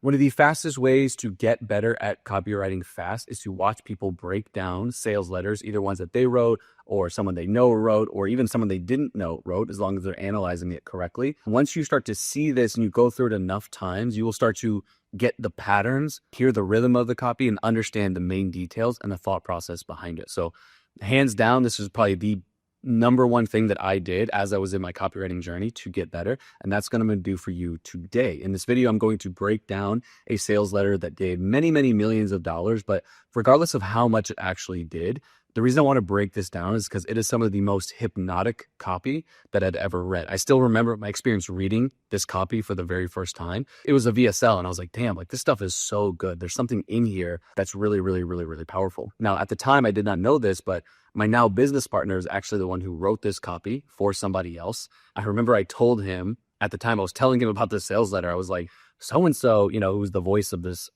One of the fastest ways to get better at copywriting fast is to watch people break down sales letters, either ones that they wrote or someone they know wrote, or even someone they didn't know wrote, as long as they're analyzing it correctly. Once you start to see this and you go through it enough times, you will start to get the patterns, hear the rhythm of the copy, and understand the main details and the thought process behind it. So hands down, this is probably the number one thing that I did as I was in my copywriting journey to get better. And that's what I'm going to do for you today. In this video, I'm going to break down a sales letter that did many, many millions of dollars. But regardless of how much it actually did, the reason I want to break this down is because it is some of the most hypnotic copy that I'd ever read. I still remember my experience reading this copy for the very first time. It was a VSL and I was like, damn, like this stuff is so good. There's something in here that's really, really, really, really powerful. Now, at the time, I did not know this, but my now business partner is actually the one who wrote this copy for somebody else. I remember I told him at the time, I was telling him about this sales letter. I was like, so-and-so, who's the voice of this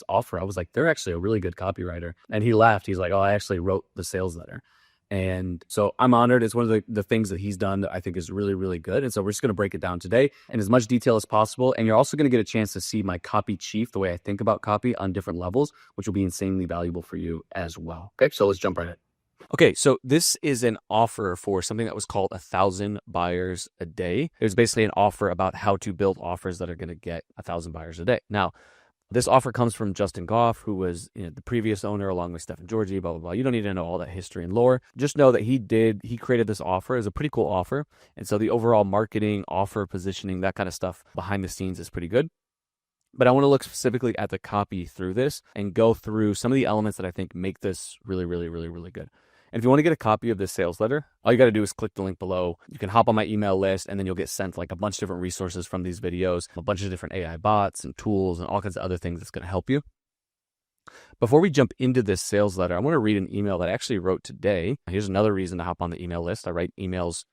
offer. I was like, they're actually a really good copywriter. And he laughed. He's like, oh, I actually wrote the sales letter. And so I'm honored. It's one of the things that he's done that I think is really, really good. And so we're just going to break it down today in as much detail as possible. And you're also going to get a chance to see my copy chief, the way I think about copy on different levels, which will be insanely valuable for you as well. Okay, so let's jump right in. Okay, so this is an offer for something that was called 1,000 buyers a day. It was basically an offer about how to build offers that are going to get 1,000 buyers a day. Now, this offer comes from Justin Goff, who was the previous owner along with Stephen Georgi, blah, blah, blah. You don't need to know all that history and lore. Just know that he created this offer. It was a pretty cool offer. And so the overall marketing, offer, positioning, that kind of stuff behind the scenes is pretty good. But I want to look specifically at the copy through this and go through some of the elements that I think make this really, really, really, really good. And if you want to get a copy of this sales letter, all you got to do is click the link below. You can hop on my email list and then you'll get sent like a bunch of different resources from these videos, a bunch of different AI bots and tools and all kinds of other things that's going to help you. Before we jump into this sales letter, I want to read an email that I actually wrote today. Here's another reason to hop on the email list. I write emails,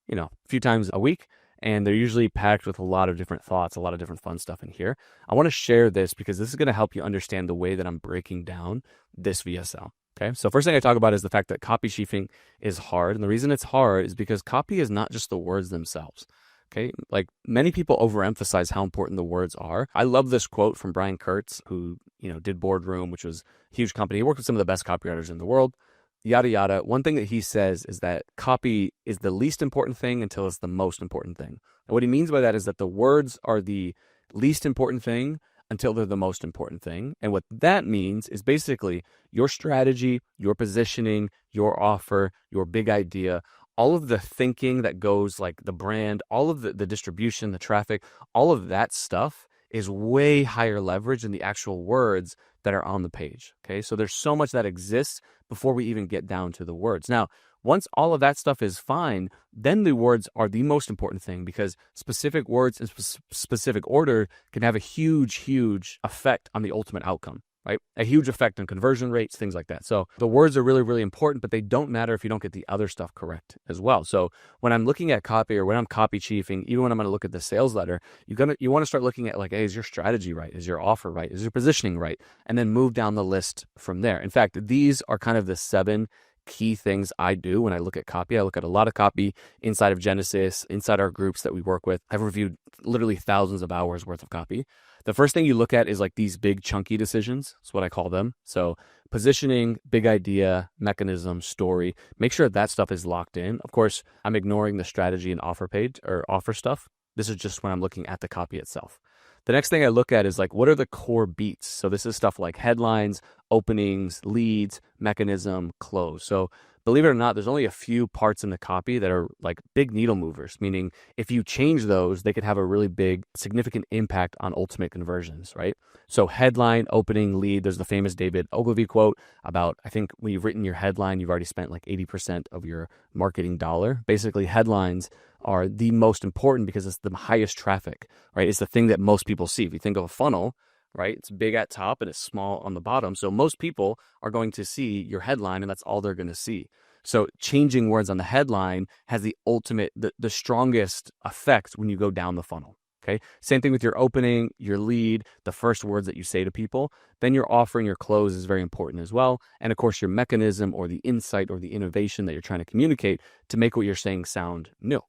a few times a week, and they're usually packed with a lot of different thoughts, a lot of different fun stuff in here. I want to share this because this is going to help you understand the way that I'm breaking down this VSL. Okay, so first thing I talk about is the fact that copy chiefing is hard. And the reason it's hard is because copy is not just the words themselves. Okay, like many people overemphasize how important the words are. I love this quote from Brian Kurtz, who, did Boardroom, which was a huge company. He worked with some of the best copywriters in the world, yada, yada. One thing that he says is that copy is the least important thing until it's the most important thing. And what he means by that is that the words are the least important thing until they're the most important thing. And what that means is basically your strategy, your positioning, your offer, your big idea, all of the thinking that goes, like the brand, all of the distribution, the traffic, all of that stuff is way higher leverage than the actual words that are on the page. Okay, so there's so much that exists before we even get down to the words. Now, once all of that stuff is fine, then the words are the most important thing, because specific words in specific order can have a huge, huge effect on the ultimate outcome, right? A huge effect on conversion rates, things like that. So the words are really, really important, but they don't matter if you don't get the other stuff correct as well. So when I'm looking at copy, or when I'm copy chiefing, even when I'm going to look at the sales letter, you want to start looking at like, hey, is your strategy right? Is your offer right? Is your positioning right? And then move down the list from there. In fact, these are kind of the 7 key things I do when I look at copy. I look at a lot of copy inside of Genesis, inside our groups that we work with. I've reviewed literally thousands of hours worth of copy. The first thing you look at is like these big chunky decisions. That's what I call them. So positioning, big idea, mechanism, story. Make sure that stuff is locked in. Of course, I'm ignoring the strategy and offer page or offer stuff. This is just when I'm looking at the copy itself. The next thing I look at is like, what are the core beats? So this is stuff like headlines, openings, leads, mechanism, close. So believe it or not, there's only a few parts in the copy that are like big needle movers, meaning if you change those, they could have a really big, significant impact on ultimate conversions, right? So headline, opening, lead, there's the famous David Ogilvy quote about, I think when you've written your headline, you've already spent like 80% of your marketing dollar. Basically, headlines are the most important because it's the highest traffic, right? It's the thing that most people see. If you think of a funnel, right? It's big at top and it's small on the bottom. So most people are going to see your headline and that's all they're going to see. So changing words on the headline has the ultimate, the strongest effect when you go down the funnel. Okay. Same thing with your opening, your lead, the first words that you say to people. Then your offer and your close is very important as well. And of course, your mechanism or the insight or the innovation that you're trying to communicate to make what you're saying sound new.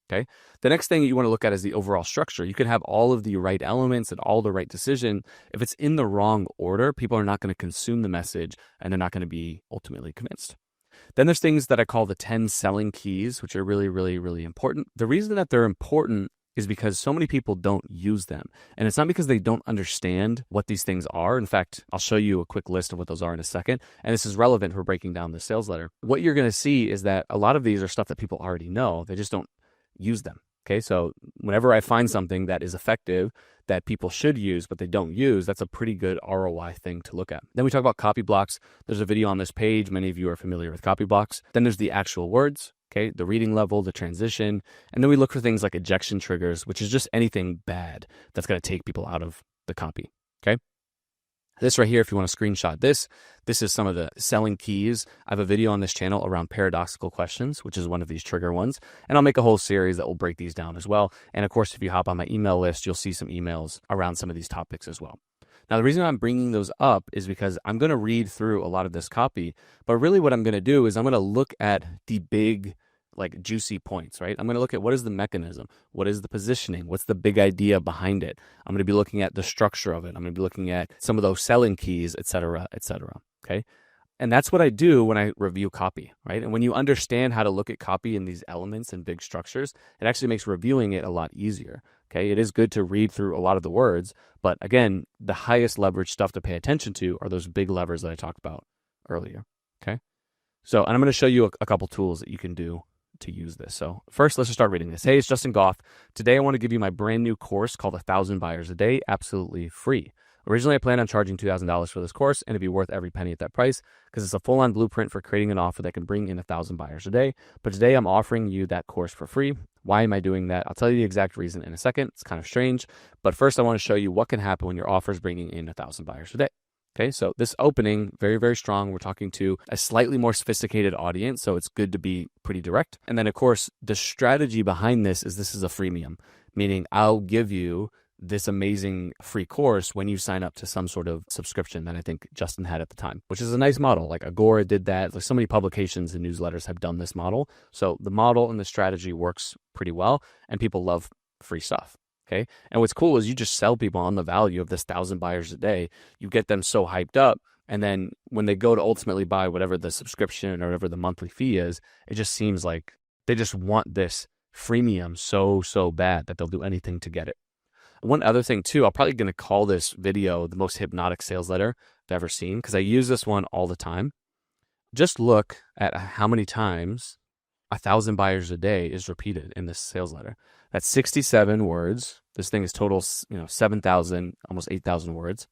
Okay. The next thing you want to look at is the overall structure. You can have all of the right elements and all the right decision. If it's in the wrong order, people are not going to consume the message and they're not going to be ultimately convinced. Then there's things that I call the 10 selling keys, which are really, really, really important. The reason that they're important is because so many people don't use them. And it's not because they don't understand what these things are. In fact, I'll show you a quick list of what those are in a second. And this is relevant for breaking down the sales letter. What you're going to see is that a lot of these are stuff that people already know. They just don't use them. Okay, so whenever I find something that is effective that people should use, but they don't use, that's a pretty good ROI thing to look at. Then we talk about copy blocks. There's a video on this page. Many of you are familiar with copy blocks. Then there's the actual words, okay, the reading level, the transition. And then we look for things like ejection triggers, which is just anything bad that's going to take people out of the copy, okay? This right here, if you want to screenshot this is some of the selling keys. I have a video on this channel around paradoxical questions, which is one of these trigger ones. And I'll make a whole series that will break these down as well. And of course, if you hop on my email list, you'll see some emails around some of these topics as well. Now, the reason I'm bringing those up is because I'm going to read through a lot of this copy, but really what I'm going to do is I'm going to look at the big like juicy points, right? I'm going to look at what is the mechanism, what is the positioning, what's the big idea behind it. I'm going to be looking at the structure of it. I'm going to be looking at some of those selling keys, et cetera, okay? And that's what I do when I review copy, right? And when you understand how to look at copy in these elements and big structures, it actually makes reviewing it a lot easier, okay? It is good to read through a lot of the words, but again, the highest leverage stuff to pay attention to are those big levers that I talked about earlier, okay? So, and I'm going to show you a couple tools that you can do to use this. So first, let's just start reading this. Hey, it's Justin Goff. Today, I want to give you my brand new course called 1,000 Buyers a Day, absolutely free. Originally, I planned on charging $2,000 for this course, and it'd be worth every penny at that price because it's a full-on blueprint for creating an offer that can bring in 1,000 buyers a day. But today, I'm offering you that course for free. Why am I doing that? I'll tell you the exact reason in a second. It's kind of strange, but first, I want to show you what can happen when your offer is bringing in 1,000 buyers a day. Okay, so this opening, very, very strong. We're talking to a slightly more sophisticated audience, so it's good to be pretty direct. And then, of course, the strategy behind this is a freemium, meaning I'll give you this amazing free course when you sign up to some sort of subscription that I think Justin had at the time, which is a nice model. Like Agora did that. Like so many publications and newsletters have done this model. So the model and the strategy works pretty well, and people love free stuff. Okay. And what's cool is you just sell people on the value of this 1,000 buyers a day. You get them so hyped up. And then when they go to ultimately buy whatever the subscription or whatever the monthly fee is, it just seems like they just want this freemium so bad that they'll do anything to get it. One other thing too, I'm probably going to call this video the most hypnotic sales letter I've ever seen because I use this one all the time. Just look at how many times 1,000 buyers a day is repeated in this sales letter. That's 67 words. This thing is total, 7,000, almost 8,000 words.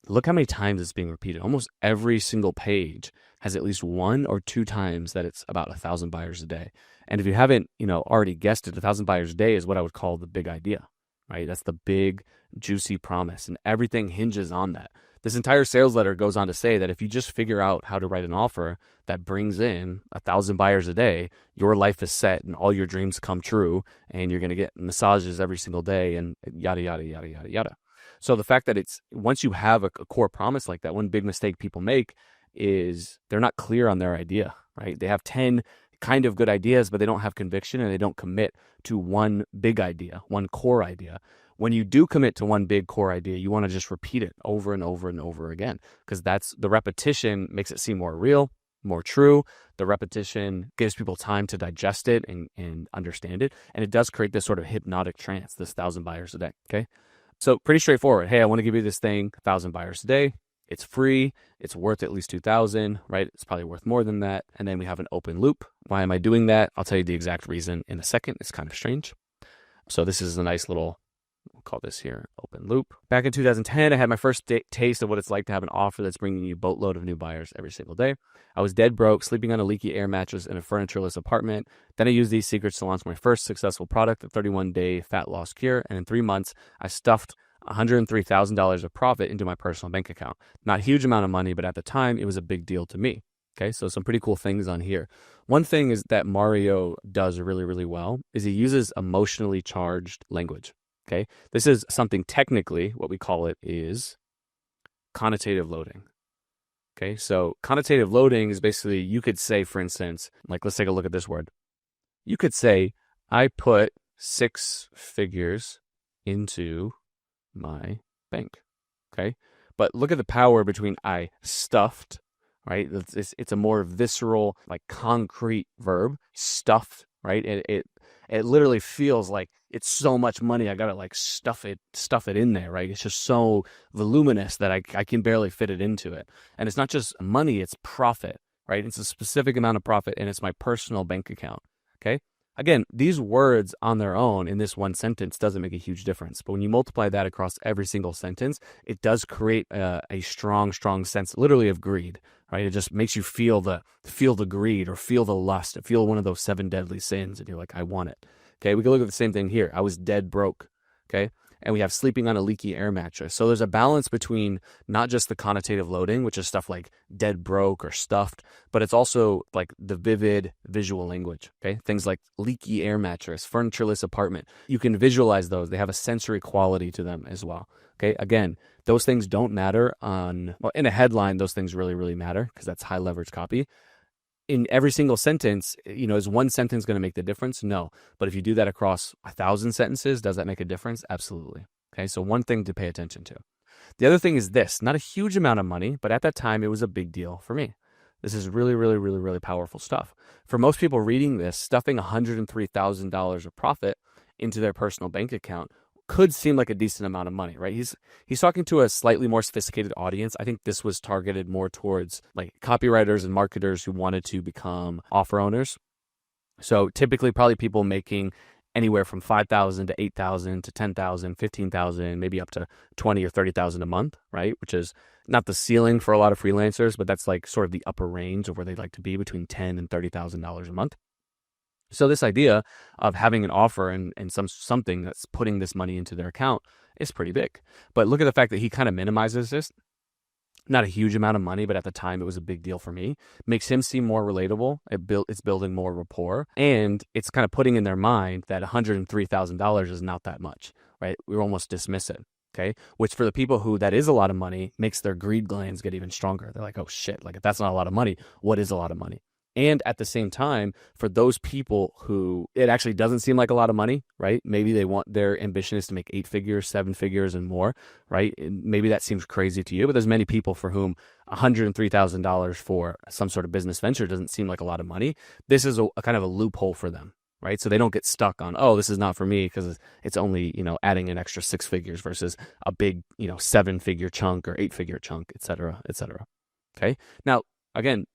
Look how many times it's being repeated. Almost every single page has at least one or two times that it's about 1,000 buyers a day. And if you haven't, already guessed it, 1,000 buyers a day is what I would call the big idea, right? That's the big, juicy promise, and everything hinges on that. This entire sales letter goes on to say that if you just figure out how to write an offer that brings in 1,000 buyers a day, your life is set and all your dreams come true, and you're going to get massages every single day and yada, yada, yada, yada, yada. So the fact that it's once you have a core promise like that, one big mistake people make is they're not clear on their idea, right? They have 10 kind of good ideas, but they don't have conviction and they don't commit to one big idea, one core idea. When you do commit to one big core idea, you want to just repeat it over and over and over again, because that's the repetition makes it seem more real, more true. The repetition gives people time to digest it and understand it. And it does create this sort of hypnotic trance, this 1,000 buyers a day. Okay. So pretty straightforward. Hey, I want to give you this thing, 1,000 buyers a day. It's free. It's worth at least 2,000, right? It's probably worth more than that. And then we have an open loop. Why am I doing that? I'll tell you the exact reason in a second. It's kind of strange. So this is a nice little, we'll call this here open loop. Back in 2010, I had my first taste of what it's like to have an offer that's bringing you a boatload of new buyers every single day. I was dead broke, sleeping on a leaky air mattress in a furnitureless apartment. Then I used these secrets to launch my first successful product, the 31-day fat loss cure. And in 3 months, I stuffed $103,000 of profit into my personal bank account. Not a huge amount of money, but at the time, it was a big deal to me. Okay, so some pretty cool things on here. One thing is that Mario does really, really well is he uses emotionally charged language. Okay, this is something technically, what we call it is connotative loading. Okay, so connotative loading is basically, you could say, for instance, like let's take a look at this word. You could say, I put 6 figures into my bank. Okay. But look at the power between I stuffed, right? It's a more visceral, like concrete verb, stuffed, right? It literally feels like it's so much money. I got to like stuff it in there, right? It's just so voluminous that I can barely fit it into it. And it's not just money, it's profit, right? It's a specific amount of profit and it's my personal bank account. Okay. Again, these words on their own in this one sentence doesn't make a huge difference. But when you multiply that across every single sentence, it does create a strong sense literally of greed, right? It just makes you feel the greed or feel the lust, or feel one of those 7 deadly sins. And you're like, I want it. Okay. We can look at the same thing here. I was dead broke. Okay. And we have sleeping on a leaky air mattress. So there's a balance between not just the connotative loading, which is stuff like dead broke or stuffed, but it's also like the vivid visual language. Okay. Things like leaky air mattress, furnitureless apartment. You can visualize those. They have a sensory quality to them as well. Okay. Again, those things don't matter in a headline, those things really, really matter because that's high leverage copy. In every single sentence, is one sentence going to make the difference? No. But if you do that across 1,000 sentences, does that make a difference? Absolutely. Okay. So one thing to pay attention to. The other thing is this, not a huge amount of money, but at that time it was a big deal for me. This is really, really, really, really powerful stuff. For most people reading this, stuffing $103,000 of profit into their personal bank account could seem like a decent amount of money, right? He's talking to a slightly more sophisticated audience. I think this was targeted more towards like copywriters and marketers who wanted to become offer owners. So typically probably people making anywhere from 5,000 to 8,000 to 10,000, 15,000, maybe up to 20 or 30,000 a month, right? Which is not the ceiling for a lot of freelancers, but that's like sort of the upper range of where they'd like to be, between $10,000 and $30,000 a month. So this idea of having an offer and something that's putting this money into their account is pretty big. But look at the fact that he kind of minimizes this. Not a huge amount of money, but at the time it was a big deal for me. Makes him seem more relatable. It's building more rapport, and it's kind of putting in their mind that $103,000 is not that much, right? We almost dismiss it. Okay. Which for the people who that is a lot of money makes their greed glands get even stronger. They're like, oh shit, like if that's not a lot of money, what is a lot of money? And at the same time, for those people who it actually doesn't seem like a lot of money, right? Maybe their ambition is to make 8 figures, 7 figures and more, right? And maybe that seems crazy to you, but there's many people for whom $103,000 for some sort of business venture doesn't seem like a lot of money. This is a kind of a loophole for them, right? So they don't get stuck on, oh, this is not for me because it's only, adding an extra 6 figures versus a big, 7-figure chunk or 8-figure chunk, et cetera, et cetera. Okay. Now, again,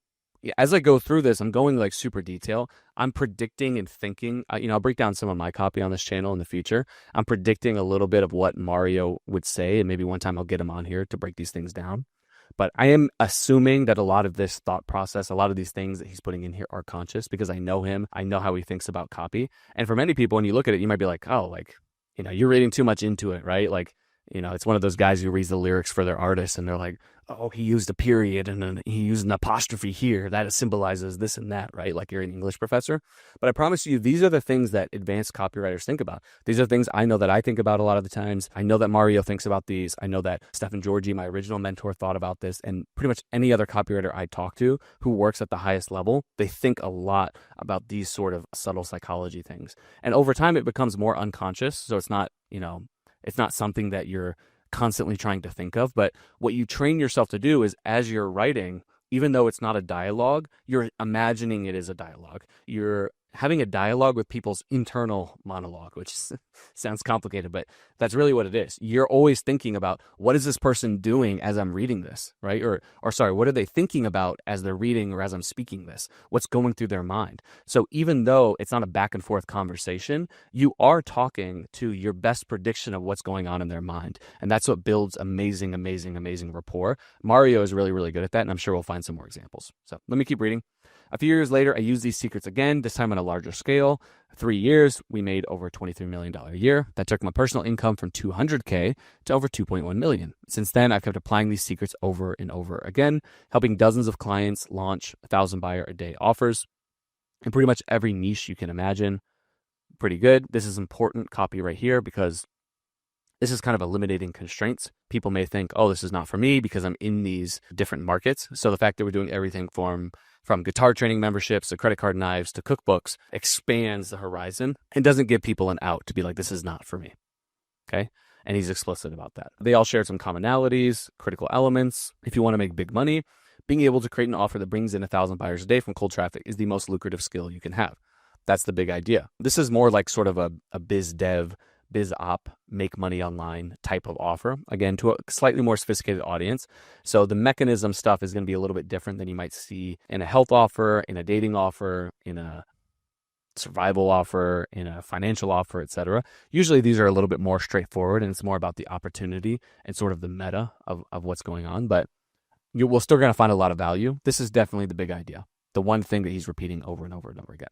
as I go through this, I'm going like super detail. I'm predicting and thinking, I'll break down some of my copy on this channel in the future. I'm predicting a little bit of what Mario would say, and maybe one time I'll get him on here to break these things down. But I am assuming that a lot of this thought process, a lot of these things that he's putting in here are conscious because I know him. I know how he thinks about copy. And for many people, when you look at it, you might be like, oh, like, you're reading too much into it, right? Like, it's one of those guys who reads the lyrics for their artist and they're like, oh, he used a period and then he used an apostrophe here. That symbolizes this and that, right? Like you're an English professor. But I promise you, these are the things that advanced copywriters think about. These are things I know that I think about a lot of the times. I know that Mario thinks about these. I know that Stephen Georgi, my original mentor, thought about this. And pretty much any other copywriter I talk to who works at the highest level, they think a lot about these sort of subtle psychology things. And over time, it becomes more unconscious. So it's not, it's not something that you're constantly trying to think of, but what you train yourself to do is as you're writing, even though it's not a dialogue, you're imagining it is a dialogue. You're having a dialogue with people's internal monologue, which sounds complicated, but that's really what it is. You're always thinking about what is this person doing as I'm reading this, right? Or sorry, what are they thinking about as they're reading or as I'm speaking this? What's going through their mind? So even though it's not a back and forth conversation, you are talking to your best prediction of what's going on in their mind. And that's what builds amazing, amazing, amazing rapport. Mario is really, really good at that. And I'm sure we'll find some more examples. So let me keep reading. A few years later, I used these secrets again, this time on a larger scale. 3 years, we made over $23 million a year. That took my personal income from $200K to over $2.1 million. Since then, I've kept applying these secrets over and over again, helping dozens of clients launch 1,000 buyer a day offers in pretty much every niche you can imagine. Pretty good. This is important copy right here because this is kind of eliminating constraints. People may think, oh, this is not for me because I'm in these different markets. So the fact that we're doing everything from from guitar training memberships to credit card knives to cookbooks, expands the horizon and doesn't give people an out to be like, this is not for me. Okay. And he's explicit about that. They all share some commonalities, critical elements. If you want to make big money, being able to create an offer that brings in 1,000 buyers a day from cold traffic is the most lucrative skill you can have. That's the big idea. This is more like sort of a biz dev, biz op, make money online type of offer, again, to a slightly more sophisticated audience. So the mechanism stuff is going to be a little bit different than you might see in a health offer, in a dating offer, in a survival offer, in a financial offer, etc. Usually these are a little bit more straightforward and it's more about the opportunity and sort of the meta of what's going on, but we're still going to find a lot of value. This is definitely the big idea, the one thing that he's repeating over and over and over again.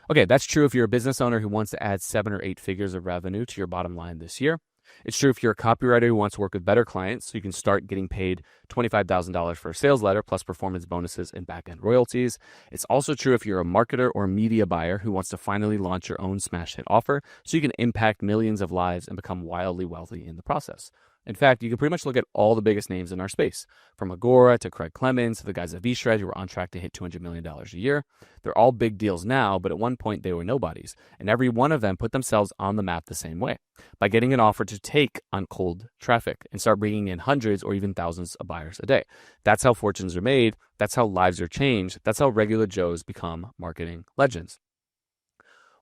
Okay, that's true if you're a business owner who wants to add 7 or 8 figures of revenue to your bottom line this year. It's true if you're a copywriter who wants to work with better clients so you can start getting paid $25,000 for a sales letter plus performance bonuses and back-end royalties. It's also true if you're a marketer or media buyer who wants to finally launch your own smash hit offer so you can impact millions of lives and become wildly wealthy in the process. In fact, you can pretty much look at all the biggest names in our space, from Agora to Craig Clemens to the guys at V-Shred who are on track to hit $200 million a year. They're all big deals now, but at one point they were nobodies, and every one of them put themselves on the map the same way, by getting an offer to take on cold traffic and start bringing in hundreds or even thousands of buyers a day. That's how fortunes are made. That's how lives are changed. That's how regular Joes become marketing legends.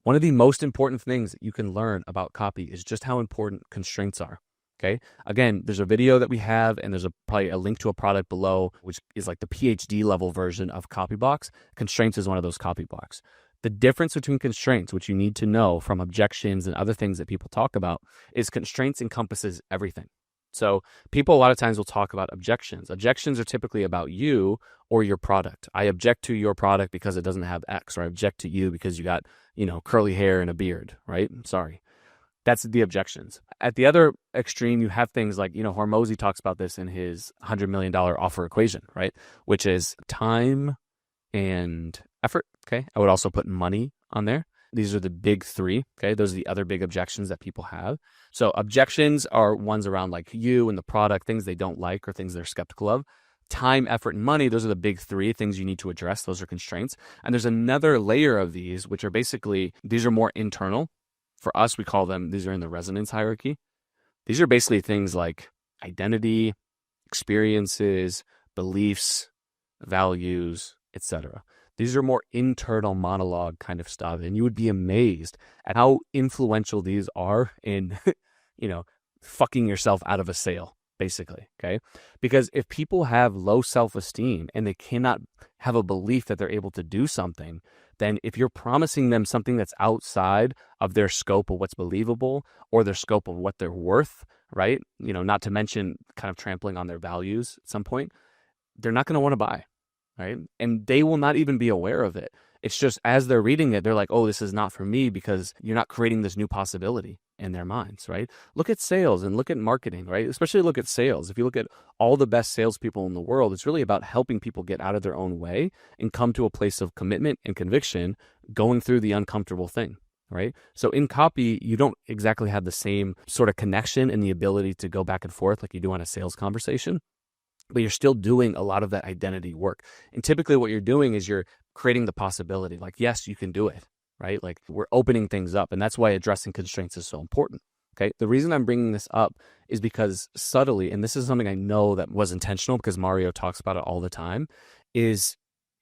One of the most important things that you can learn about copy is just how important constraints are. Okay. Again, there's a video that we have, and there's probably a link to a product below, which is like the PhD level version of Copybox. Constraints is one of those Copybox. The difference between constraints, which you need to know from objections and other things that people talk about, is constraints encompasses everything. So people a lot of times will talk about objections. Objections are typically about you or your product. I object to your product because it doesn't have X, or I object to you because you got, curly hair and a beard, right? Sorry. That's the objections. At the other extreme, you have things like, Hormozy talks about this in his $100 million offer equation, right? Which is time and effort, okay? I would also put money on there. These are the big 3, okay? Those are the other big objections that people have. So objections are ones around like you and the product, things they don't like or things they're skeptical of. Time, effort, and money, those are the big 3 things you need to address. Those are constraints. And there's another layer of these, which are basically, these are more internal. For us, we call them, these are in the resonance hierarchy. These are basically things like identity, experiences, beliefs, values, etc. These are more internal monologue kind of stuff. And you would be amazed at how influential these are in, fucking yourself out of a sale, basically, okay? Because if people have low self-esteem and they cannot have a belief that they're able to do something, then if you're promising them something that's outside of their scope of what's believable or their scope of what they're worth, right? Not to mention kind of trampling on their values at some point, they're not going to want to buy, right? And they will not even be aware of it. It's just as they're reading it, they're like, oh, this is not for me, because you're not creating this new possibility in their minds, right? Look at sales and look at marketing, right? Especially look at sales. If you look at all the best salespeople in the world, it's really about helping people get out of their own way and come to a place of commitment and conviction, going through the uncomfortable thing, right? So in copy, you don't exactly have the same sort of connection and the ability to go back and forth like you do on a sales conversation, but you're still doing a lot of that identity work. And typically what you're doing is you're creating the possibility, like, yes, you can do it, right? Like, we're opening things up, and that's why addressing constraints is so important. Okay. The reason I'm bringing this up is because subtly, and this is something I know that was intentional because Mario talks about it all the time, is,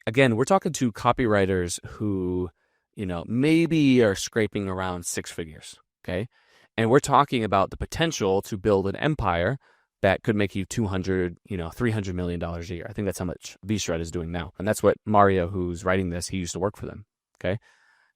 again, we're talking to copywriters who, maybe are scraping around 6 figures. Okay. And we're talking about the potential to build an empire that could make you $200, $300 million a year. I think that's how much V-Shred is doing now. And that's what Mario, who's writing this, he used to work for them. Okay.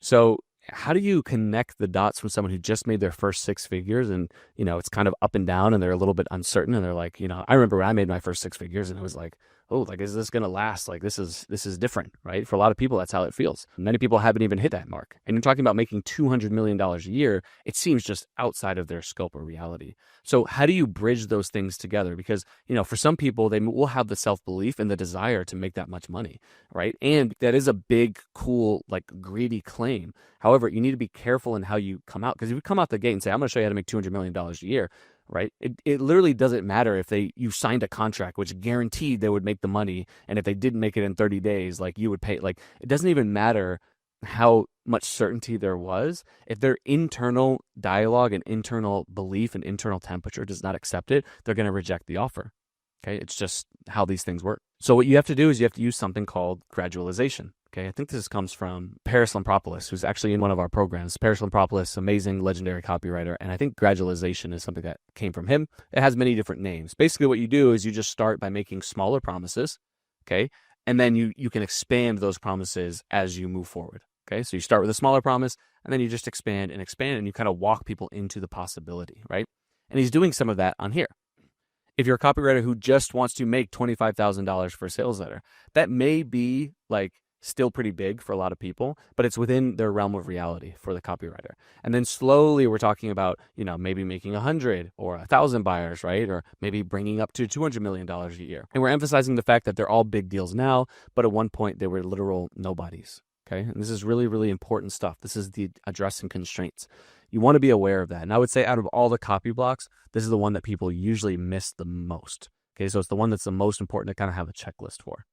So how do you connect the dots from someone who just made their first 6 figures and, it's kind of up and down and they're a little bit uncertain and they're like, I remember when I made my first 6 figures and it was like, oh, like, is this going to last? Like, this is different, right? For a lot of people, that's how it feels. Many people haven't even hit that mark. And you're talking about making $200 million a year. It seems just outside of their scope of reality. So how do you bridge those things together? Because, for some people, they will have the self-belief and the desire to make that much money, right? And that is a big, cool, like, greedy claim. However, you need to be careful in how you come out. Because if you come out the gate and say, I'm going to show you how to make $200 million a year, right? It literally doesn't matter if you signed a contract, which guaranteed they would make the money. And if they didn't make it in 30 days, like you would pay, like it doesn't even matter how much certainty there was. If their internal dialogue and internal belief and internal temperature does not accept it, they're going to reject the offer. Okay. It's just how these things work. So what you have to do is you have to use something called gradualization. Okay. I think this comes from Paris Lampropoulos, who's actually in one of our programs. Paris Lampropoulos, amazing, legendary copywriter. And I think gradualization is something that came from him. It has many different names. Basically what you do is you just start by making smaller promises. Okay. And then you can expand those promises as you move forward. Okay. So you start with a smaller promise and then you just expand and you kind of walk people into the possibility, right? And he's doing some of that on here. If you're a copywriter who just wants to make $25,000 for a sales letter, that may be like still pretty big for a lot of people, but it's within their realm of reality for the copywriter. And then slowly we're talking about, maybe making 100 or 1,000 buyers, right? Or maybe bringing up to $200 million a year. And we're emphasizing the fact that they're all big deals now, but at one point they were literal nobodies. Okay. And this is really, really important stuff. This is the addressing constraints. You want to be aware of that. And I would say out of all the copy blocks, this is the one that people usually miss the most. Okay. So it's the one that's the most important to kind of have a checklist for.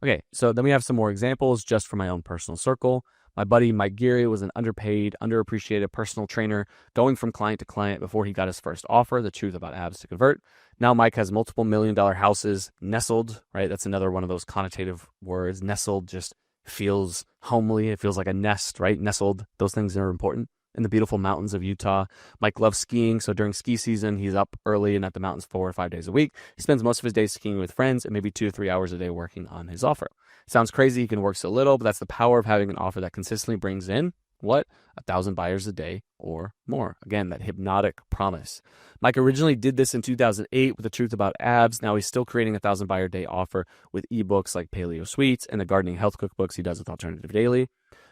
Okay. So then we have some more examples just from my own personal circle. My buddy, Mike Geary, was an underpaid, underappreciated personal trainer going from client to client before he got his first offer, The Truth About Abs to Convert. Now Mike has multiple $1 million houses nestled, right? That's another one of those connotative words. Nestled just feels homely. It feels like a nest, right? Nestled. Those things are important. In the beautiful mountains of Utah. Mike loves skiing, so during ski season, he's up early and at the mountains 4 or 5 days a week. He spends most of his days skiing with friends and maybe 2 or 3 hours a day working on his offer. Sounds crazy, he can work so little, but that's the power of having an offer that consistently brings in, 1,000 buyers a day or more. Again, that hypnotic promise. Mike originally did this in 2008 with The Truth About Abs. Now he's still creating 1,000 buyer day offer with ebooks like Paleo Sweets and the gardening health cookbooks he does with Alternative Daily.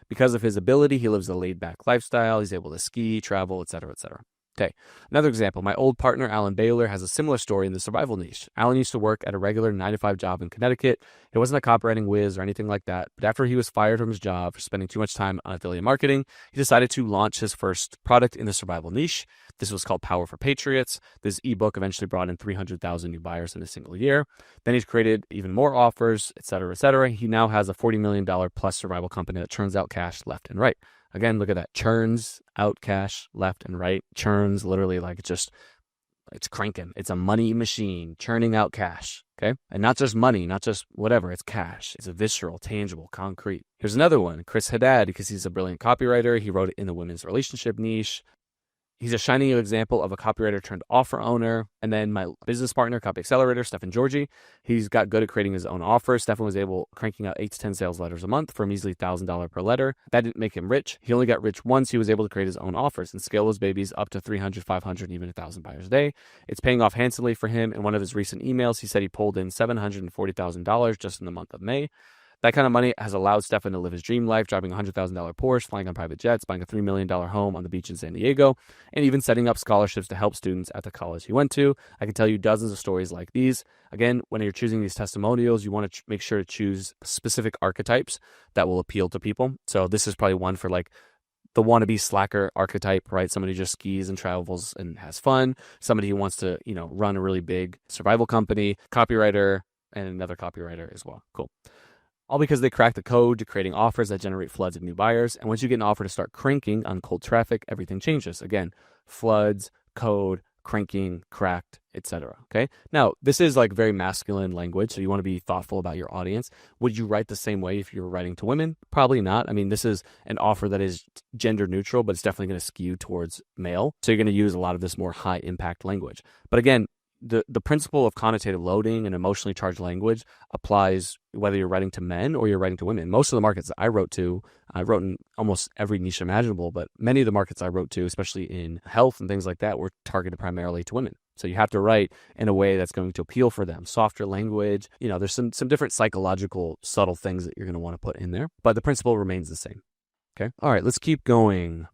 Because of his ability, he lives a laid-back lifestyle. He's able to ski, travel, etc., etc. Okay, another example. My old partner, Alan Baylor, has a similar story in the survival niche. Alan used to work at a regular 9-to-5 job in Connecticut. He wasn't a copywriting whiz or anything like that, but after he was fired from his job for spending too much time on affiliate marketing, he decided to launch his first product in the survival niche. This was called Power for Patriots. This ebook eventually brought in 300,000 new buyers in a single year. Then he's created even more offers, etc., etc. He now has a $40 million plus survival company that churns out cash left and right. Again, look at that. Churns out cash left and right. Churns literally like it's cranking. It's a money machine churning out cash. Okay. And not just money, not just whatever. It's cash. It's a visceral, tangible, concrete. Here's another one. Chris Haddad, because he's a brilliant copywriter. He wrote it in the women's relationship niche. He's a shining example of a copywriter turned offer owner. And then my business partner, Copy Accelerator, Stefan Georgi, he's got good at creating his own offers. Stefan was cranking out 8 to 10 sales letters a month for a measly $1,000 per letter. That didn't make him rich. He only got rich once he was able to create his own offers and scale those babies up to 300, 500, even 1,000 buyers a day. It's paying off handsomely for him. In one of his recent emails, he said he pulled in $740,000 just in the month of May. That kind of money has allowed Stefan to live his dream life, driving a $100,000 Porsche, flying on private jets, buying a $3 million home on the beach in San Diego, and even setting up scholarships to help students at the college he went to. I can tell you dozens of stories like these. Again, when you're choosing these testimonials, you want to make sure to choose specific archetypes that will appeal to people. So this is probably one for like the wannabe slacker archetype, right? Somebody who just skis and travels and has fun. Somebody who wants to, run a really big survival company, copywriter, and another copywriter as well. Cool. All because they crack the code to creating offers that generate floods of new buyers. And once you get an offer to start cranking on cold traffic, everything changes. Again, floods, code, cranking, cracked, etc. Okay. Now, this is like very masculine language, so you want to be thoughtful about your audience. Would you write the same way if you were writing to women? Probably not. I mean, this is an offer that is gender neutral, but it's definitely going to skew towards male. So you're going to use a lot of this more high impact language. But again, the principle of connotative loading and emotionally charged language applies whether you're writing to men or you're writing to women. Most of the markets that I wrote in almost every niche imaginable, but many of the markets I wrote to, especially in health and things like that, were targeted primarily to women. So you have to write in a way that's going to appeal for them. Softer language, there's some different psychological subtle things that you're going to want to put in there, but the principle remains the same. Okay. All right, let's keep going.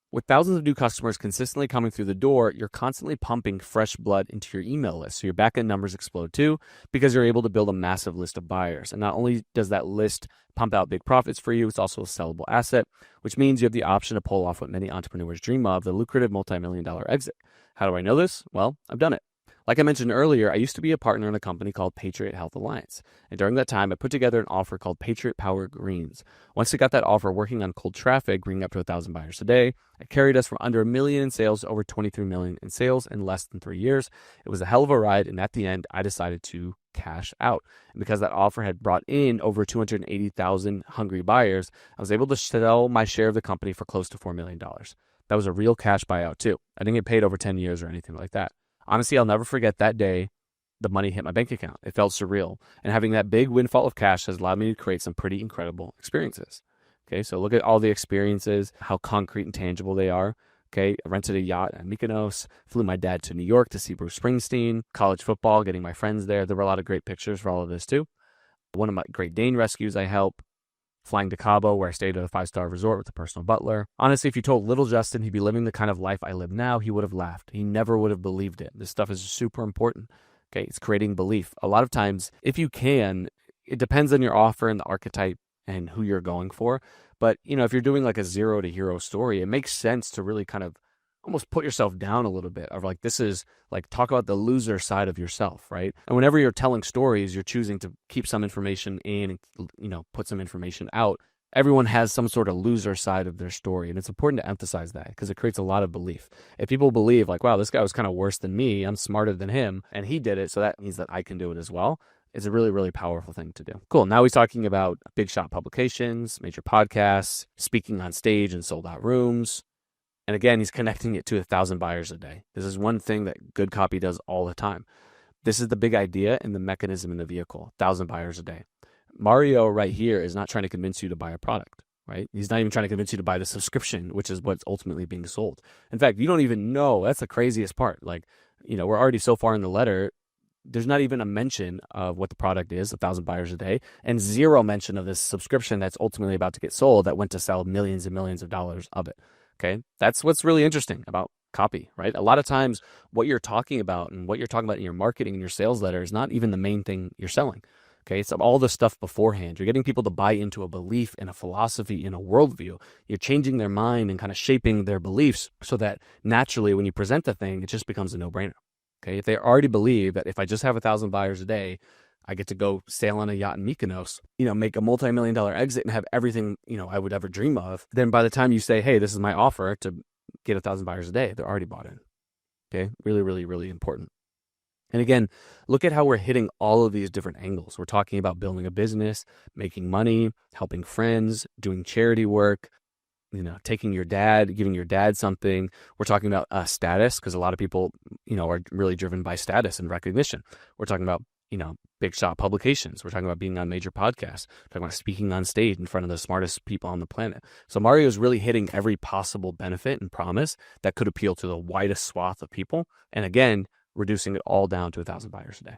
With thousands of new customers consistently coming through the door, you're constantly pumping fresh blood into your email list. So your backend numbers explode too, because you're able to build a massive list of buyers. And not only does that list pump out big profits for you, it's also a sellable asset, which means you have the option to pull off what many entrepreneurs dream of, the lucrative multi-million-dollar exit. How do I know this? Well, I've done it. Like I mentioned earlier, I used to be a partner in a company called Patriot Health Alliance. And during that time, I put together an offer called Patriot Power Greens. Once I got that offer working on cold traffic, bringing up to 1,000 buyers a day, it carried us from under $1 million in sales to over $23 million in sales in less than 3 years. It was a hell of a ride. And at the end, I decided to cash out. And because that offer had brought in over 280,000 hungry buyers, I was able to sell my share of the company for close to $4 million. That was a real cash buyout too. I didn't get paid over 10 years or anything like that. Honestly, I'll never forget that day the money hit my bank account. It felt surreal. And having that big windfall of cash has allowed me to create some pretty incredible experiences. Okay, so look at all the experiences, how concrete and tangible they are. Okay, I rented a yacht at Mykonos, flew my dad to New York to see Bruce Springsteen, college football, getting my friends there. There were a lot of great pictures for all of this too. One of my Great Dane rescues I helped. Flying to Cabo, where I stayed at a 5-star resort with a personal butler. Honestly, if you told little Justin he'd be living the kind of life I live now, he would have laughed. He never would have believed it. This stuff is super important. Okay, it's creating belief. A lot of times, if you can, it depends on your offer and the archetype and who you're going for. But, if you're doing like a 0 to hero story, it makes sense to really kind of almost put yourself down a little bit of like, this is like, talk about the loser side of yourself, right? And whenever you're telling stories, you're choosing to keep some information in and, put some information out. Everyone has some sort of loser side of their story. And it's important to emphasize that because it creates a lot of belief. If people believe like, wow, this guy was kind of worse than me, I'm smarter than him, and he did it, so that means that I can do it as well. It's a really, really powerful thing to do. Cool. Now he's talking about big shot publications, major podcasts, speaking on stage in sold out rooms. And again, he's connecting it to 1,000 buyers a day. This is one thing that good copy does all the time. This is the big idea and the mechanism in the vehicle, 1,000 buyers a day. Mario right here is not trying to convince you to buy a product, right? He's not even trying to convince you to buy the subscription, which is what's ultimately being sold. In fact, you don't even know. That's the craziest part. Like, we're already so far in the letter. There's not even a mention of what the product is, 1,000 buyers a day, and zero mention of this subscription that's ultimately about to get sold that went to sell millions and millions of dollars of it. Okay, that's what's really interesting about copy, right? A lot of times what you're talking about and what you're talking about in your marketing and your sales letter is not even the main thing you're selling. Okay, it's all the stuff beforehand. You're getting people to buy into a belief in a philosophy, in a worldview. You're changing their mind and kind of shaping their beliefs so that naturally when you present the thing, it just becomes a no-brainer. Okay, if they already believe that if I just have 1,000 buyers a day, I get to go sail on a yacht in Mykonos, make a multi-million-dollar exit and have everything, I would ever dream of. Then by the time you say, hey, this is my offer to get 1,000 buyers a day, they're already bought in. Okay, really, really, really important. And again, look at how we're hitting all of these different angles. We're talking about building a business, making money, helping friends, doing charity work, taking your dad, giving your dad something. We're talking about status because a lot of people, are really driven by status and recognition. We're talking about, big shot publications. We're talking about being on major podcasts. We're talking about speaking on stage in front of the smartest people on the planet. So Mario is really hitting every possible benefit and promise that could appeal to the widest swath of people. And again, reducing it all down to 1,000 buyers a day.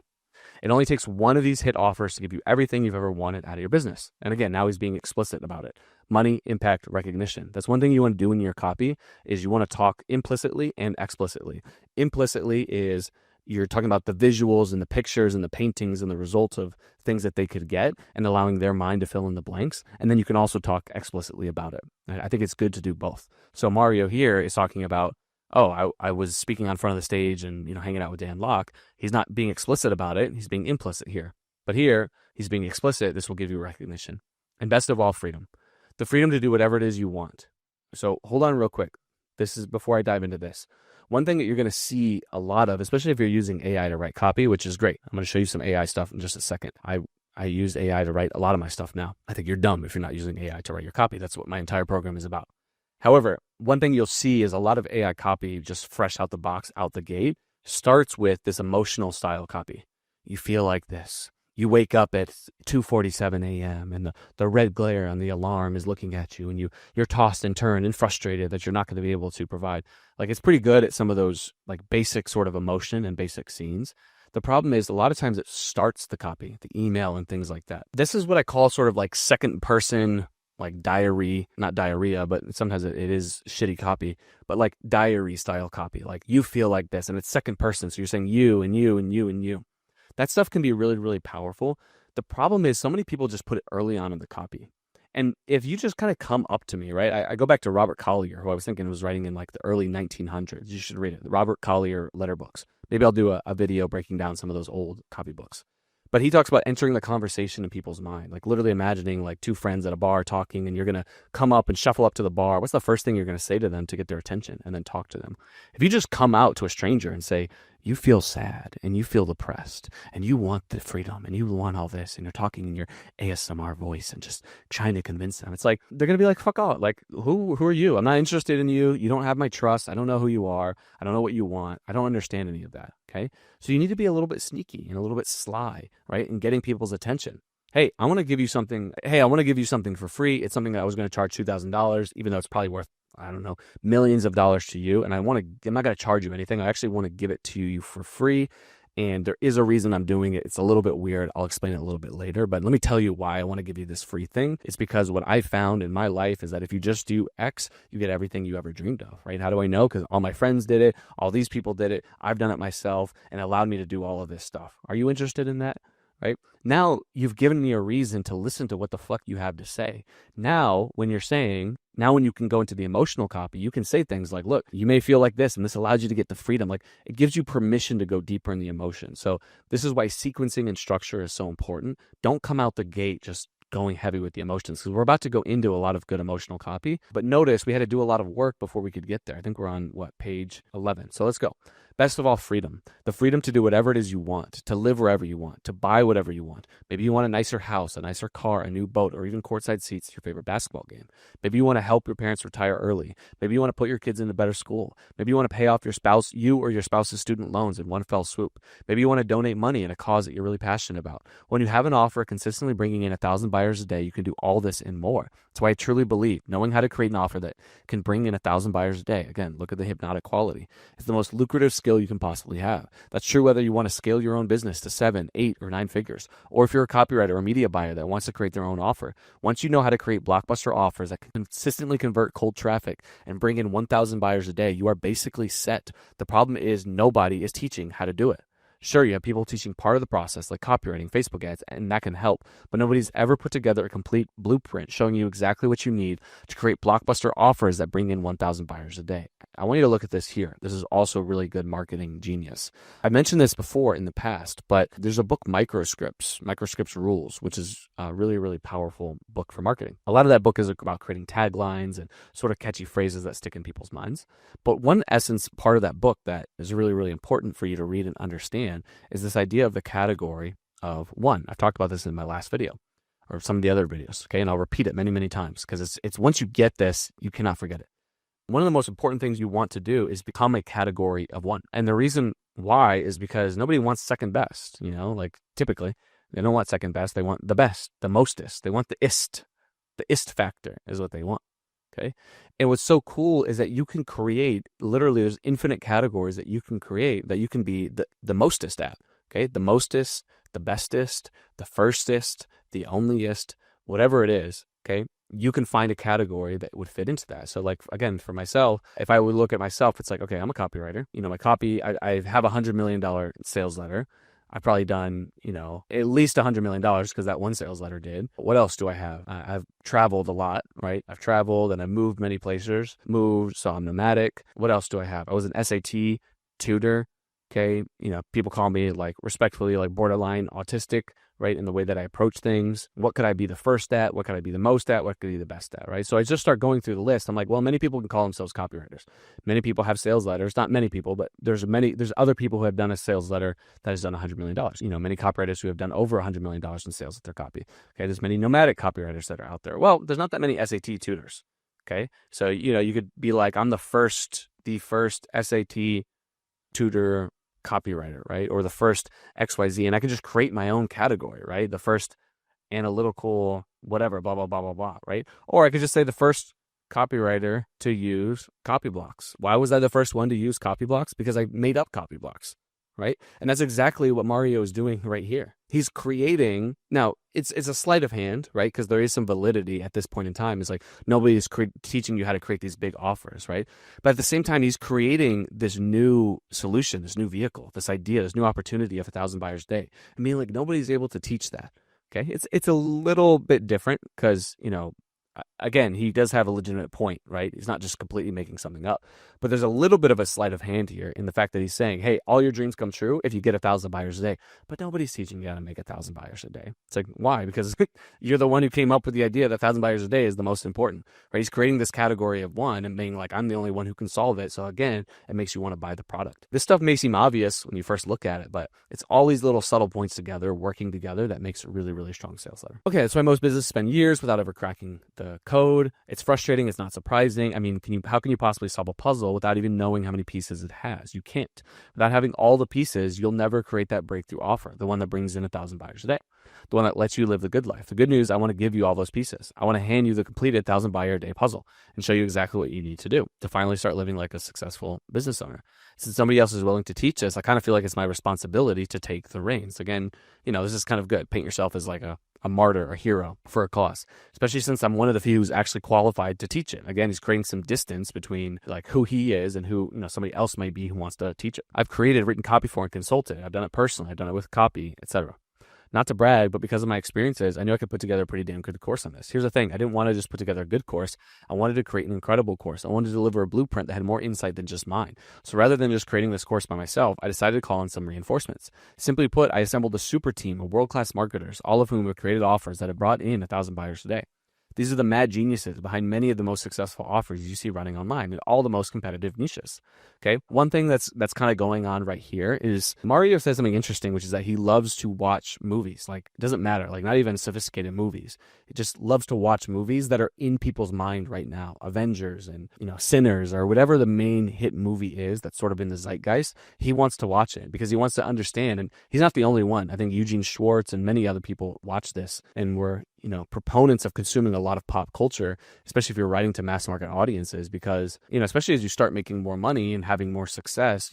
It only takes one of these hit offers to give you everything you've ever wanted out of your business. And again, now he's being explicit about it. Money, impact, recognition. That's one thing you want to do in your copy is you want to talk implicitly and explicitly. Implicitly is you're talking about the visuals and the pictures and the paintings and the results of things that they could get and allowing their mind to fill in the blanks. And then you can also talk explicitly about it. I think it's good to do both. So Mario here is talking about, I was speaking on front of the stage and, hanging out with Dan Locke. He's not being explicit about it. He's being implicit here. But here, he's being explicit. This will give you recognition. And best of all, freedom. The freedom to do whatever it is you want. So hold on real quick. This is before I dive into this. One thing that you're going to see a lot of, especially if you're using AI to write copy, which is great. I'm going to show you some AI stuff in just a second. I use AI to write a lot of my stuff now. I think you're dumb if you're not using AI to write your copy. That's what my entire program is about. However, one thing you'll see is a lot of AI copy just fresh out the box, out the gate, starts with this emotional style copy. You feel like this. You wake up at 2:47 a.m. and the red glare on the alarm is looking at you and you're tossed and turned and frustrated that you're not going to be able to provide. Like, it's pretty good at some of those like basic sort of emotion and basic scenes. The problem is a lot of times it starts the copy, the email and things like that. This is what I call sort of like second person like diary, not diarrhea, but sometimes it is shitty copy, but like diary style copy. Like you feel like this and it's second person. So you're saying you and you and you and you. That stuff can be really, really powerful. The problem is so many people just put it early on in the copy. And if you just kind of come up to me, right? I go back to Robert Collier, who I was thinking was writing in like the early 1900s. You should read it. The Robert Collier letter books. Maybe I'll do a video breaking down some of those old copy books. But he talks about entering the conversation in people's mind, like literally imagining like two friends at a bar talking and you're going to come up and shuffle up to the bar. What's the first thing you're going to say to them to get their attention and then talk to them? If you just come out to a stranger and say, you feel sad and you feel depressed and you want the freedom and you want all this and you're talking in your ASMR voice and just trying to convince them, it's like, they're going to be like, fuck off. Like, who are you? I'm not interested in you. You don't have my trust. I don't know who you are. I don't know what you want. I don't understand any of that. Okay. So you need to be a little bit sneaky and a little bit sly, right? And getting people's attention. Hey, I want to give you something. Hey, I want to give you something for free. It's something that I was going to charge $2,000, even though it's probably worth, I don't know, millions of dollars to you. And I'm not going to charge you anything. I actually want to give it to you for free. And there is a reason I'm doing it. It's a little bit weird. I'll explain it a little bit later. But let me tell you why I want to give you this free thing. It's because what I found in my life is that if you just do X, you get everything you ever dreamed of, right? How do I know? Because all my friends did it. All these people did it. I've done it myself and it allowed me to do all of this stuff. Are you interested in that? Right? Now you've given me a reason to listen to what the fuck you have to say. Now when you can go into the emotional copy, you can say things like, look, you may feel like this and this allows you to get the freedom. Like it gives you permission to go deeper in the emotion. So this is why sequencing and structure is so important. Don't come out the gate just going heavy with the emotions, because we're about to go into a lot of good emotional copy. But notice we had to do a lot of work before we could get there. I think we're on page 11. So let's go. Best of all, freedom. The freedom to do whatever it is you want, to live wherever you want, to buy whatever you want. Maybe you want a nicer house, a nicer car, a new boat, or even courtside seats to your favorite basketball game. Maybe you want to help your parents retire early. Maybe you want to put your kids into better school. Maybe you want to pay off you or your spouse's student loans in one fell swoop. Maybe you want to donate money in a cause that you're really passionate about. When you have an offer consistently bringing in 1,000 buyers a day, you can do all this and more. That's why I truly believe knowing how to create an offer that can bring in 1,000 buyers a day. Again, look at the hypnotic quality. It's the most lucrative skill you can possibly have. That's true whether you want to scale your own business to 7, 8, or 9 figures, or if you're a copywriter or media buyer that wants to create their own offer. Once you know how to create blockbuster offers that can consistently convert cold traffic and bring in 1,000 buyers a day, you are basically set. The problem is nobody is teaching how to do it. Sure, you have people teaching part of the process like copywriting, Facebook ads, and that can help, but nobody's ever put together a complete blueprint showing you exactly what you need to create blockbuster offers that bring in 1,000 buyers a day. I want you to look at this here. This is also really good marketing genius. I mentioned this before in the past, but there's a book, Microscripts Rules, which is a really, really powerful book for marketing. A lot of that book is about creating taglines and sort of catchy phrases that stick in people's minds. But one essence part of that book that is really, really important for you to read and understand is this idea of the category of one. I've talked about this in my last video or some of the other videos, okay? And I'll repeat it many, many times because it's once you get this, you cannot forget it. One of the most important things you want to do is become a category of one. And the reason why is because nobody wants second best, like typically they don't want second best. They want the best, the mostest. They want the ist factor is what they want. Okay. And what's so cool is that you can create, literally there's infinite categories that you can create that you can be the mostest at. Okay. The mostest, the bestest, the firstest, the onlyest, whatever it is. Okay. You can find a category that would fit into that. So like, again, for myself, if I would look at myself, it's like, okay, I'm a copywriter. My copy, I have $100 million sales letter. I've probably done, at least $100 million because that one sales letter did. What else do I have? I've traveled a lot, right? I've traveled and I've moved many places, so I'm nomadic. What else do I have? I was an SAT tutor. Okay. People call me like respectfully, like borderline autistic, right? In the way that I approach things. What could I be the first at? What could I be the most at? What could I be the best at? Right. So I just start going through the list. I'm like, well, many people can call themselves copywriters. Many people have sales letters. Not many people, but there's other people who have done a sales letter that has done $100 million. Many copywriters who have done over $100 million in sales with their copy. Okay. There's many nomadic copywriters that are out there. Well, there's not that many SAT tutors. Okay. So, you could be like, I'm the first SAT tutor copywriter, right? Or the first XYZ, and I can just create my own category, right? The first analytical whatever, blah, blah, blah, blah, blah, right? Or I could just say the first copywriter to use copy blocks. Why was I the first one to use copy blocks? Because I made up copy blocks, right? And that's exactly what Mario is doing right here. He's creating, now it's a sleight of hand, right? Because there is some validity at this point in time. It's like nobody's teaching you how to create these big offers, right? But at the same time, he's creating this new solution, this new vehicle, this idea, this new opportunity of 1,000 buyers a day. I mean, like nobody's able to teach that. Okay, it's a little bit different because, again, he does have a legitimate point, right? He's not just completely making something up. But there's a little bit of a sleight of hand here in the fact that he's saying, hey, all your dreams come true if you get 1,000 buyers a day. But nobody's teaching you how to make 1,000 buyers a day. It's like, why? Because you're the one who came up with the idea that 1,000 buyers a day is the most important, right? He's creating this category of one and being like, I'm the only one who can solve it. So again, it makes you want to buy the product. This stuff may seem obvious when you first look at it, but it's all these little subtle points together, working together, that makes a really, really strong sales letter. Okay, that's why most businesses spend years without ever cracking the code. It's frustrating. It's not surprising. I mean, how can you possibly solve a puzzle without even knowing how many pieces it has? You can't. Without having all the pieces, you'll never create that breakthrough offer, the one that brings in 1,000 buyers a day, the one that lets you live the good life. The good news, I want to give you all those pieces. I want to hand you the completed 1,000 buyer a day puzzle and show you exactly what you need to do to finally start living like a successful business owner. Since somebody else is willing to teach this, I kind of feel like it's my responsibility to take the reins. Again, this is kind of good. Paint yourself as like a martyr, a hero for a cause, especially since I'm one of the few who's actually qualified to teach it. Again, he's creating some distance between like who he is and who, somebody else might be who wants to teach it. I've created written copy for and consulted. I've done it personally. I've done it with copy, etc. Not to brag, but because of my experiences, I knew I could put together a pretty damn good course on this. Here's the thing. I didn't want to just put together a good course. I wanted to create an incredible course. I wanted to deliver a blueprint that had more insight than just mine. So rather than just creating this course by myself, I decided to call in some reinforcements. Simply put, I assembled a super team of world-class marketers, all of whom have created offers that have brought in 1,000 buyers a day. These are the mad geniuses behind many of the most successful offers you see running online in all the most competitive niches. Okay. One thing that's kind of going on right here is Mario says something interesting, which is that he loves to watch movies. Like, it doesn't matter, like not even sophisticated movies. He just loves to watch movies that are in people's mind right now. Avengers and, Sinners or whatever the main hit movie is that's sort of in the zeitgeist. He wants to watch it because he wants to understand. And he's not the only one. I think Eugene Schwartz and many other people watch this and were proponents of consuming a lot of pop culture, especially if you're writing to mass market audiences, because, especially as you start making more money and having more success,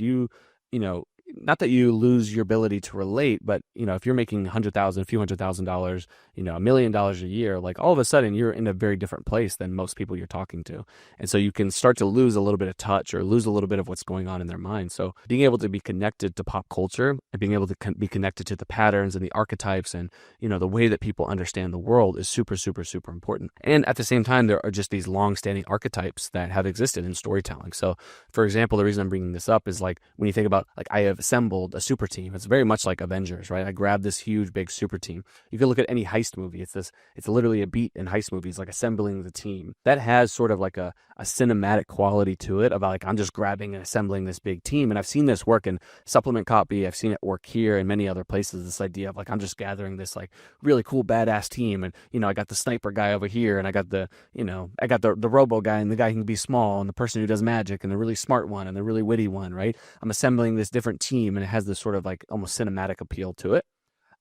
not that you lose your ability to relate, but, if you're making $100,000, a few $100,000, $1 million a year, like all of a sudden you're in a very different place than most people you're talking to. And so you can start to lose a little bit of touch or lose a little bit of what's going on in their mind. So being able to be connected to pop culture and being able to be connected to the patterns and the archetypes and, the way that people understand the world is super, super, super important. And at the same time, there are just these long-standing archetypes that have existed in storytelling. So for example, the reason I'm bringing this up is like when you think about like I have assembled a super team. It's very much like Avengers, right? I grabbed this huge, big super team. You can look at any heist movie. It's literally a beat in heist movies, like assembling the team. That has sort of like a cinematic quality to it about like, I'm just grabbing and assembling this big team. And I've seen this work in supplement copy. I've seen it work here and many other places. This idea of like, I'm just gathering this like really cool, badass team. And, I got the sniper guy over here and I got the robo guy and the guy who can be small and the person who does magic and the really smart one and the really witty one, right? I'm assembling this different team and it has this sort of like almost cinematic appeal to it.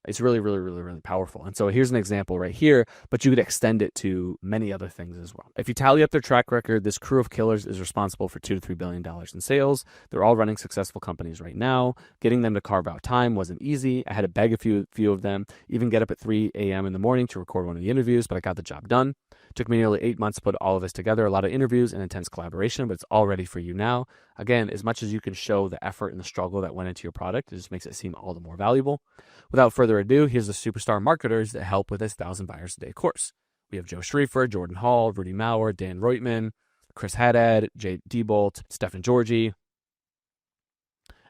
It's really, really, really, really powerful. And so here's an example right here, but you could extend it to many other things as well. If you tally up their track record, this crew of killers is responsible for $2 to $3 billion in sales. They're all running successful companies right now. Getting them to carve out time wasn't easy. I had to beg a few of them, even get up at 3 a.m. in the morning to record one of the interviews, but I got the job done. Took me nearly 8 months to put all of this together, a lot of interviews and intense collaboration, but it's all ready for you now. Again, as much as you can show the effort and the struggle that went into your product, it just makes it seem all the more valuable. Without further ado, here's the superstar marketers that help with this 1,000 buyers a day course. We have Joe Schriefer, Jordan Hall, Rudy Maurer, Dan Reutman, Chris Haddad, Jay Diebold, Stefan Georgi,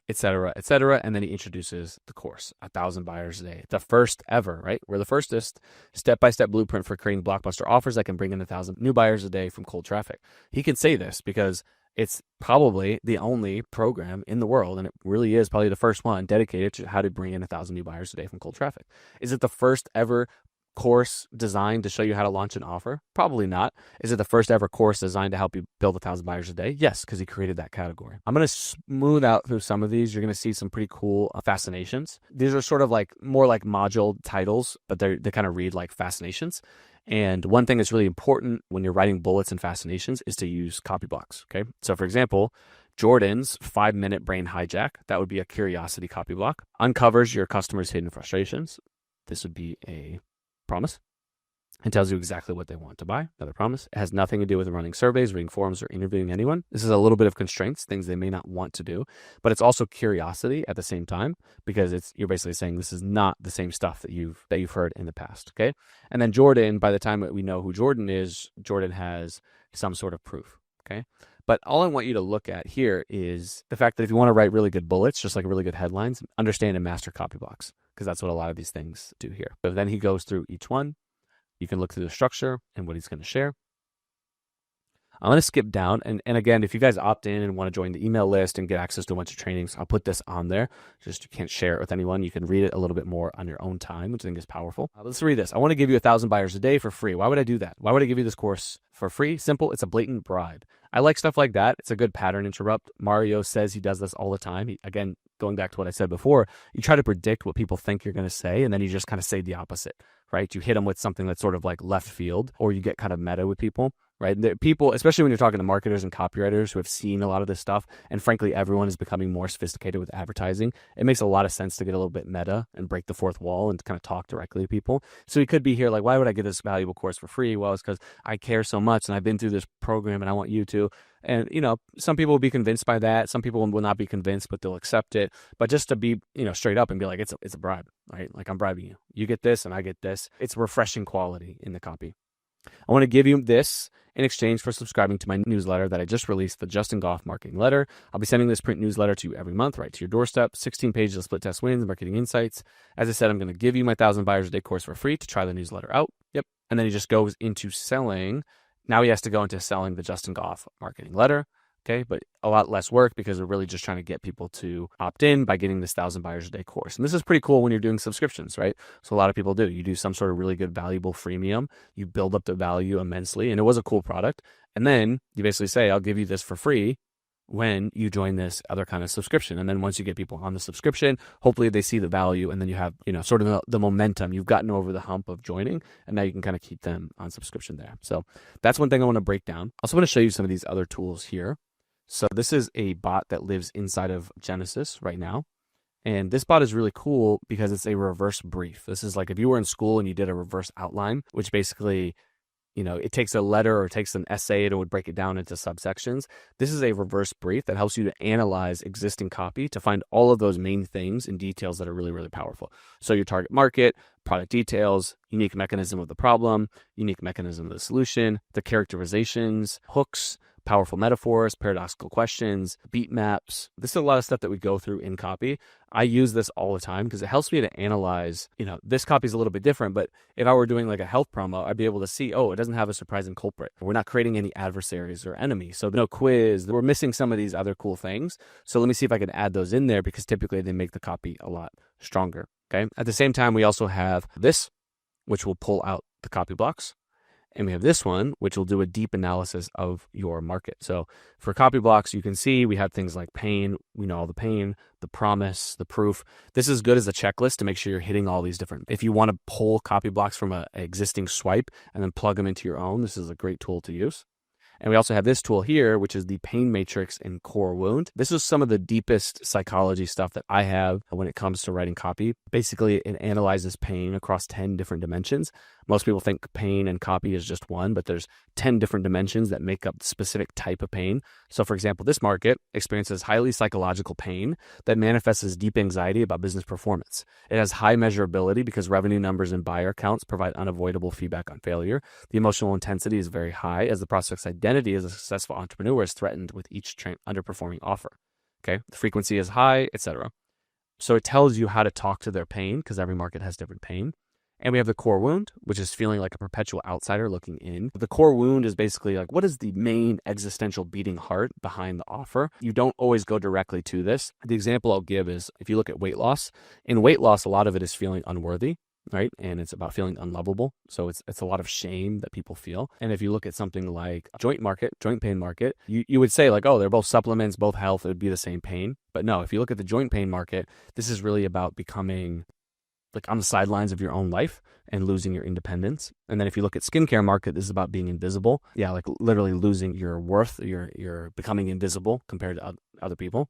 etc., etc. And then he introduces the course, 1,000 buyers a day. The first ever, right? We're the firstest step-by-step blueprint for creating blockbuster offers that can bring in 1,000 new buyers a day from cold traffic. He can say this because it's probably the only program in the world, and it really is probably the first one dedicated to how to bring in 1,000 new buyers a day from cold traffic. Is it the first ever course designed to show you how to launch an offer? Probably not. Is it the first ever course designed to help you build 1,000 buyers a day? Yes, because he created that category. I'm going to smooth out through some of these. You're going to see some pretty cool fascinations. These are sort of like more like module titles, but they kind of read like fascinations. And one thing that's really important when you're writing bullets and fascinations is to use copy blocks. Okay. So for example, Jordan's 5-minute brain hijack, that would be a curiosity copy block, uncovers your customer's hidden frustrations. This would be a promise. It tells you exactly what they want to buy. Another promise. It has nothing to do with running surveys, reading forums, or interviewing anyone. This is a little bit of constraints, things they may not want to do, but it's also curiosity at the same time, because you're basically saying this is not the same stuff that you've heard in the past. Okay. And then Jordan, by the time that we know who Jordan is, Jordan has some sort of proof. Okay. But all I want you to look at here is the fact that if you want to write really good bullets, just like really good headlines, understand and master copy blocks, because that's what a lot of these things do here. But then he goes through each one. You can look through the structure and what he's going to share. I'm going to skip down. And again, if you guys opt in and want to join the email list and get access to a bunch of trainings, I'll put this on there. Just you can't share it with anyone. You can read it a little bit more on your own time, which I think is powerful. Let's read this. I want to give you 1,000 buyers a day for free. Why would I do that? Why would I give you this course for free? Simple. It's a blatant bribe. I like stuff like that. It's a good pattern interrupt. Mario says he does this all the time. Again, going back to what I said before, you try to predict what people think you're going to say, and then you just kind of say the opposite, right? You hit them with something that's sort of like left field, or you get kind of meta with people, right? People, especially when you're talking to marketers and copywriters who have seen a lot of this stuff, and frankly, everyone is becoming more sophisticated with advertising. It makes a lot of sense to get a little bit meta and break the fourth wall and kind of talk directly to people. So you could be here like, why would I get this valuable course for free? Well, it's because I care so much and I've been through this program and I want you to. And, some people will be convinced by that. Some people will not be convinced, but they'll accept it. But just to be, straight up and be like, it's a bribe, right? Like, I'm bribing you. You get this and I get this. It's refreshing quality in the copy. I want to give you this in exchange for subscribing to my newsletter that I just released, the Justin Goff Marketing Letter. I'll be sending this print newsletter to you every month, right to your doorstep. 16 pages of split test wins, marketing insights. As I said, I'm going to give you my 1,000 buyers a day course for free to try the newsletter out. Yep. And then he just goes into selling. Now he has to go into selling the Justin Goff Marketing Letter. Okay, but a lot less work because we're really just trying to get people to opt in by getting this 1,000 buyers a day course. And this is pretty cool when you're doing subscriptions, right? So a lot of people do. You do some sort of really good, valuable freemium. You build up the value immensely, and it was a cool product. And then you basically say, I'll give you this for free when you join this other kind of subscription. And then once you get people on the subscription, hopefully they see the value, and then you have, sort of the momentum. You've gotten over the hump of joining, and now you can kind of keep them on subscription there. So that's one thing I want to break down. I also want to show you some of these other tools here. So this is a bot that lives inside of Genesis right now. And this bot is really cool because it's a reverse brief. This is like if you were in school and you did a reverse outline, which basically, it takes a letter or it takes an essay and it would break it down into subsections. This is a reverse brief that helps you to analyze existing copy to find all of those main things and details that are really, really powerful. So your target market, product details, unique mechanism of the problem, unique mechanism of the solution, the characterizations, hooks, powerful metaphors, paradoxical questions, beat maps. This is a lot of stuff that we go through in copy. I use this all the time because it helps me to analyze, this copy is a little bit different, but if I were doing like a health promo, I'd be able to see, it doesn't have a surprising culprit. We're not creating any adversaries or enemies. So no quiz. We're missing some of these other cool things. So let me see if I can add those in there because typically they make the copy a lot stronger. Okay. At the same time, we also have this, which will pull out the copy blocks. And we have this one, which will do a deep analysis of your market. So for copy blocks, you can see we have things like pain. We know all the pain, the promise, the proof. This is good as a checklist to make sure you're hitting all these different. If you want to pull copy blocks from an existing swipe and then plug them into your own, this is a great tool to use. And we also have this tool here, which is the pain matrix and core wound. This is some of the deepest psychology stuff that I have when it comes to writing copy. Basically, it analyzes pain across 10 different dimensions. Most people think pain and copy is just one, but there's 10 different dimensions that make up the specific type of pain. So for example, this market experiences highly psychological pain that manifests as deep anxiety about business performance. It has high measurability because revenue numbers and buyer counts provide unavoidable feedback on failure. The emotional intensity is very high as the prospect's identity as a successful entrepreneur is threatened with each underperforming offer. Okay, the frequency is high, etc. So it tells you how to talk to their pain because every market has different pain. And we have the core wound, which is feeling like a perpetual outsider looking in. The core wound is basically like, what is the main existential beating heart behind the offer? You don't always go directly to this. The example I'll give is if you look at weight loss. In weight loss, a lot of it is feeling unworthy, right? And it's about feeling unlovable. So it's a lot of shame that people feel. And if you look at something like joint pain market, you would say like, they're both supplements, both health, it would be the same pain. But no, if you look at the joint pain market, this is really about becoming like on the sidelines of your own life and losing your independence. And then if you look at skincare market, this is about being invisible. Yeah, like literally losing your worth. You're becoming invisible compared to other people.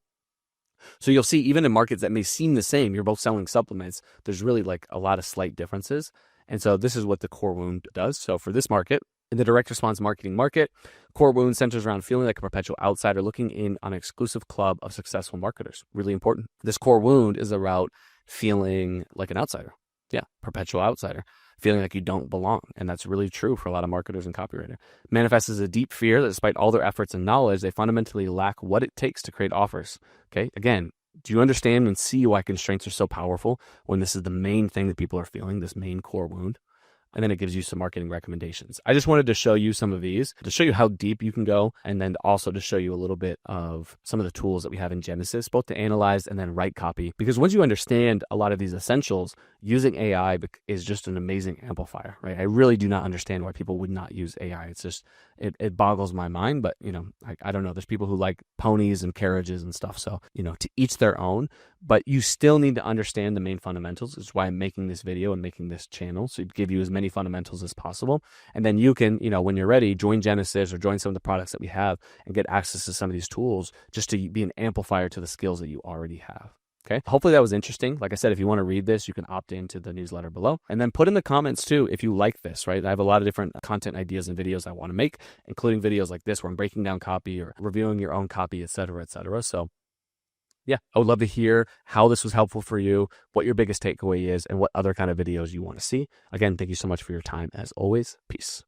So you'll see even in markets that may seem the same, you're both selling supplements, there's really like a lot of slight differences. And so this is what the core wound does. So for this market, in the direct response marketing market, core wound centers around feeling like a perpetual outsider looking in on an exclusive club of successful marketers. Really important. This core wound is about feeling like an outsider. Yeah, perpetual outsider, feeling like you don't belong. And that's really true for a lot of marketers and copywriters. Manifests as a deep fear that despite all their efforts and knowledge, they fundamentally lack what it takes to create offers. Okay, again, do you understand and see why constraints are so powerful when this is the main thing that people are feeling, this main core wound? And then it gives you some marketing recommendations. I just wanted to show you some of these to show you how deep you can go, and then also to show you a little bit of some of the tools that we have in Genesis, both to analyze and then write copy. Because once you understand a lot of these essentials, using AI is just an amazing amplifier, right? I really do not understand why people would not use AI. It's just, it boggles my mind, but I don't know. There's people who like ponies and carriages and stuff. So, to each their own, but you still need to understand the main fundamentals. Which is why I'm making this video and making this channel. So to give you as many fundamentals as possible. And then you can, when you're ready, join Genesis or join some of the products that we have and get access to some of these tools just to be an amplifier to the skills that you already have. Okay. Hopefully that was interesting. Like I said, if you want to read this, you can opt into the newsletter below. And then put in the comments too if you like this, right? I have a lot of different content ideas and videos I want to make, including videos like this where I'm breaking down copy or reviewing your own copy, et cetera, et cetera. So yeah, I would love to hear how this was helpful for you, what your biggest takeaway is, and what other kind of videos you want to see. Again, thank you so much for your time as always. Peace.